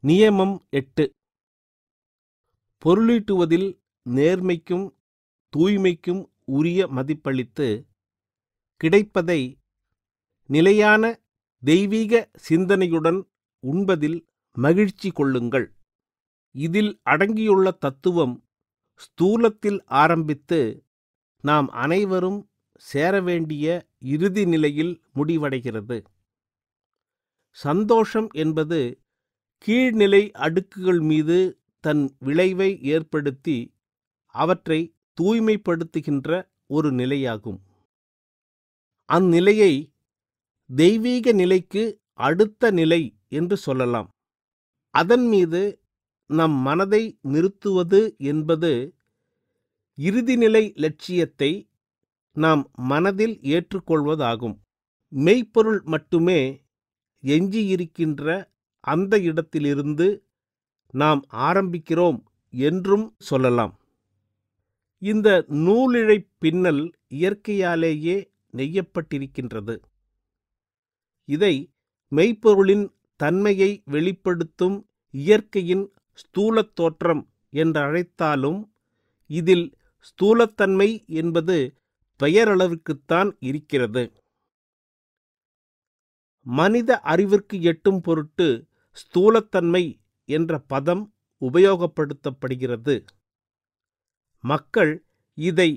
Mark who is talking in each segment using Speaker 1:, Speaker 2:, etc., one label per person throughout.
Speaker 1: நியமம் 8. பொருளீட்டுவதில் நேர்மைக்கும் தூய்மைக்கும் உரிய மதிப்பளித்து கிடைப்பதை நிலையான தெய்வீக சிந்தனையுடன் உண்பதில் மகிழ்ச்சி கொள்ளுங்கள். இதில் அடங்கியுள்ள தத்துவம் ஸ்தூலத்தில் ஆரம்பித்து நாம் அனைவரும் சேரவேண்டிய இறுதி நிலையில் முடிவடைகிறது. சந்தோஷம் என்பது கீழ்நிலை அடுக்குகள் மீது தன் விளைவை ஏற்படுத்தி அவற்றை தூய்மைப்படுத்துகின்ற ஒரு நிலையாகும். அந்நிலையை தெய்வீக நிலைக்கு அடுத்த நிலை என்று சொல்லலாம். அதன் மீது நம் மனதை நிறுத்துவது என்பது இறுதிநிலை லட்சியத்தை நாம் மனதில் ஏற்றுக்கொள்வதாகும். மெய்ப்பொருள் மட்டுமே எஞ்சியிருக்கின்ற அந்த இடத்திலிருந்து நாம் ஆரம்பிக்கிறோம் என்றும் சொல்லலாம். இந்த நூலிழை பின்னல் இயற்கையாலேயே நெய்யப்பட்டிருக்கின்றது. இதை மெய்ப்பொருளின் தன்மையை வெளிப்படுத்தும் இயற்கையின் ஸ்தூலத் தோற்றம் என்றழைத்தாலும் இதில் ஸ்தூலத்தன்மை என்பது பெயரளவுக்குத்தான் இருக்கிறது. மனித அறிவிற்கு எட்டும் பொருட்டு ஸ்தூலத்தன்மை என்ற பதம் உபயோகப்படுத்தப்படுகிறது. மக்கள் இதை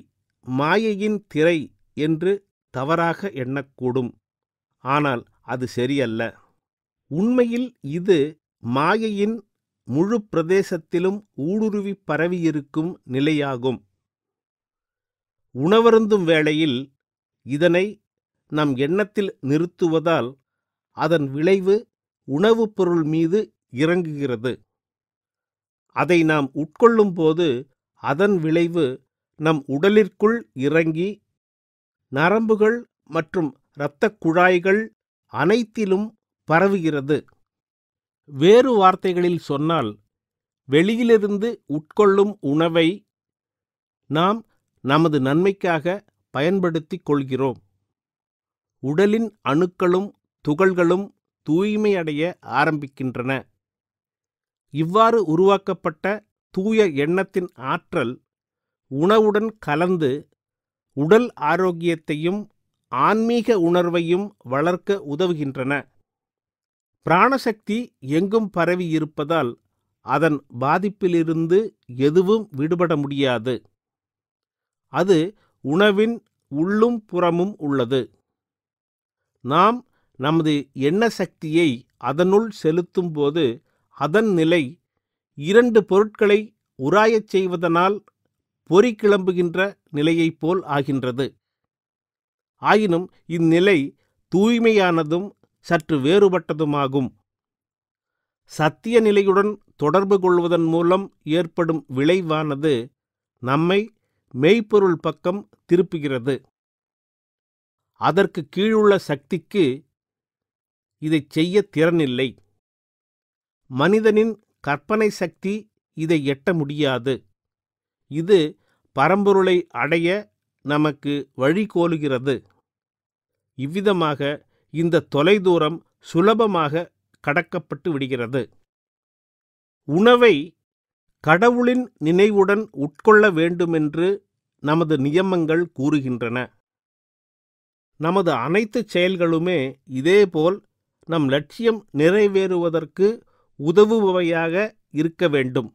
Speaker 1: மாயையின் திரை என்று தவறாக எண்ணக்கூடும். ஆனால் அது சரியல்ல. உண்மையில் இது மாயையின் முழு பிரதேசத்திலும் ஊடுருவி பரவியிருக்கும் நிலையாகும். உணவருந்தும் வேளையில் இதனை நம் எண்ணத்தில் நிறுத்துவதால் அதன் விளைவு உணவுப் பொருள் மீது இறங்குகிறது. அதை நாம் உட்கொள்ளும் போது அதன் விளைவு நம் உடலிற்குள் இறங்கி நரம்புகள் மற்றும் இரத்தக் குழாய்கள் அனைத்திலும் பரவுகிறது. வேறு வார்த்தைகளில் சொன்னால், வெளியிலிருந்து உட்கொள்ளும் உணவை நாம் நமது நன்மைக்காக பயன்படுத்திக் கொள்கிறோம். உடலின் அணுக்களும் துகள்களும் தூய்மையடைய ஆரம்பிக்கின்றன. இவ்வாறு உருவாக்கப்பட்ட தூய எண்ணத்தின் ஆற்றல் உணவுடன் கலந்து உடல் ஆரோக்கியத்தையும் ஆன்மீக உணர்வையும் வளர்க்க உதவுகின்றன. பிராணசக்தி எங்கும் பரவி இருப்பதால் அதன் பாதிப்பிலிருந்து எதுவும் விடுபட முடியாது. அது உணவின் உள்ளும் புறமும் உள்ளது. நாம் நமது எண்ண சக்தியை அதனுள் செலுத்தும் போது அதன் நிலை இரண்டு பொருட்களை உராயச் செய்வதனால் பொறி கிளம்புகின்ற நிலையைப் போல் ஆகின்றது. ஆயினும் இந்நிலை தூய்மையானதும் சற்று வேறுபட்டதுமாகும். சத்திய நிலையுடன் தொடர்பு கொள்வதன் மூலம் ஏற்படும் விளைவானது நம்மை மெய்ப்பொருள் பக்கம் திருப்புகிறது. அதற்கு கீழுள்ள சக்திக்கு இதைச் செய்ய திறனில்லை. மனிதனின் கற்பனை சக்தி இதை எட்ட முடியாது. இது பரம்பொருளை அடைய நமக்கு வழிகோலுகிறது. இவ்விதமாக இந்த தொலைதூரம் சுலபமாக கடக்கப்பட்டு விடுகிறது. உணவை கடவுளின் நினைவுடன் உட்கொள்ள வேண்டுமென்று நமது நியமங்கள் கூறுகின்றன. நமது அனைத்து செயல்களுமே இதேபோல் நம் லட்சியம் நிறைவேறுவதற்கு உதவுபவையாக இருக்க வேண்டும்.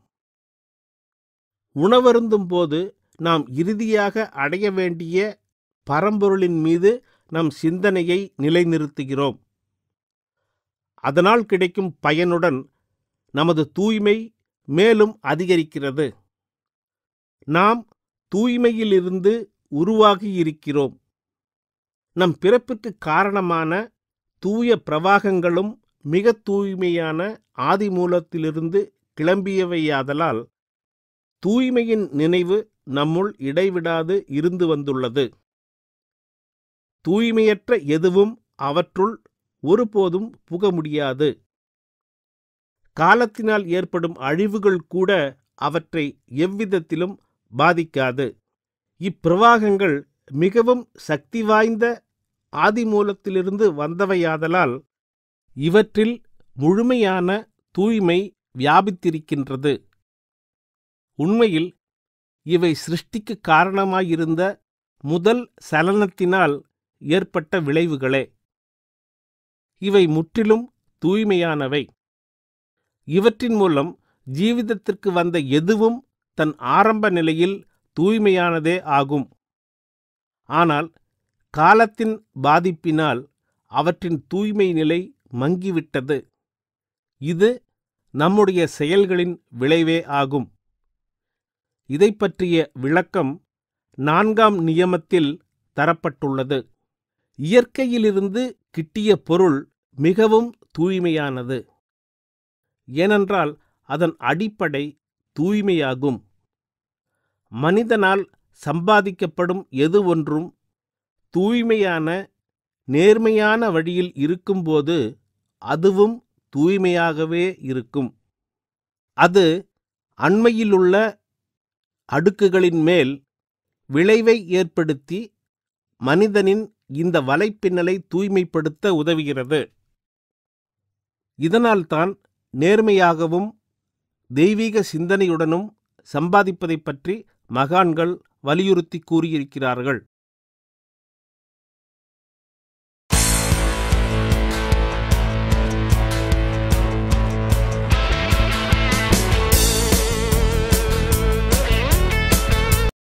Speaker 1: உணவருந்தும் போது நாம் இறுதியாக அடைய வேண்டிய பரம்பொருளின் மீது நம் சிந்தனையை நிலைநிறுத்துகிறோம். அதனால் கிடைக்கும் பயனுடன் நமது தூய்மை மேலும் அதிகரிக்கிறது. நாம் தூய்மையிலிருந்து உருவாகியிருக்கிறோம். நம் பிறப்பிற்கு காரணமான தூய பிரவாகங்களும் மிக தூய்மையான ஆதிமூலத்திலிருந்து கிளம்பியவையாதலால் தூய்மையின் நினைவு நம்முள் இடைவிடாது இருந்து வந்துள்ளது. தூய்மையற்ற எதுவும் அவற்றுள் ஒருபோதும் புக முடியாது. காலத்தினால் ஏற்படும் அழிவுகள் கூட அவற்றை எவ்விதத்திலும் பாதிக்காது. இப்பிரவாகங்கள் மிகவும் சக்தி வாய்ந்த ஆதிமூலத்திலிருந்து வந்தவையாதலால் இவற்றில் முழுமையான தூய்மை வியாபித்திருக்கின்றது. உண்மையில் இவை சிருஷ்டிக்கு காரணமாயிருந்த முதல் சலனத்தினால் ஏற்பட்ட விளைவுகளே. இவை முற்றிலும் தூய்மையானவை. இவற்றின் மூலம் ஜீவிதத்திற்கு வந்த எதுவும் தன் ஆரம்ப நிலையில் தூய்மையானதே ஆகும். ஆனால் காலத்தின் பாதிப்பினால் அவற்றின் தூய்மை நிலை மங்கிவிட்டது. இது நம்முடைய செயல்களின் விளைவே ஆகும். இதை பற்றிய விளக்கம் 4ஆம் நியமத்தில் தரப்பட்டுள்ளது. இயற்கையிலிருந்து கிட்டிய பொருள் மிகவும் தூய்மையானது. ஏனென்றால் அதன் அடிப்படை தூய்மையாகும். மனிதனால் சம்பாதிக்கப்படும் எது ஒன்றும் தூய்மையான நேர்மையான வழியில் இருக்கும்போது அதுவும் தூய்மையாகவே இருக்கும். அது அண்மையிலுள்ள அடுக்குகளின் மேல் விளைவை ஏற்படுத்தி மனிதனின் இந்த வலைப்பின்னலை தூய்மைப்படுத்த உதவுகிறது. இதனால்தான் நேர்மையாகவும் தெய்வீக சிந்தனையுடனும் சம்பாதிப்பதை பற்றி மகான்கள் வலியுறுத்தி கூறியிருக்கிறார்கள்.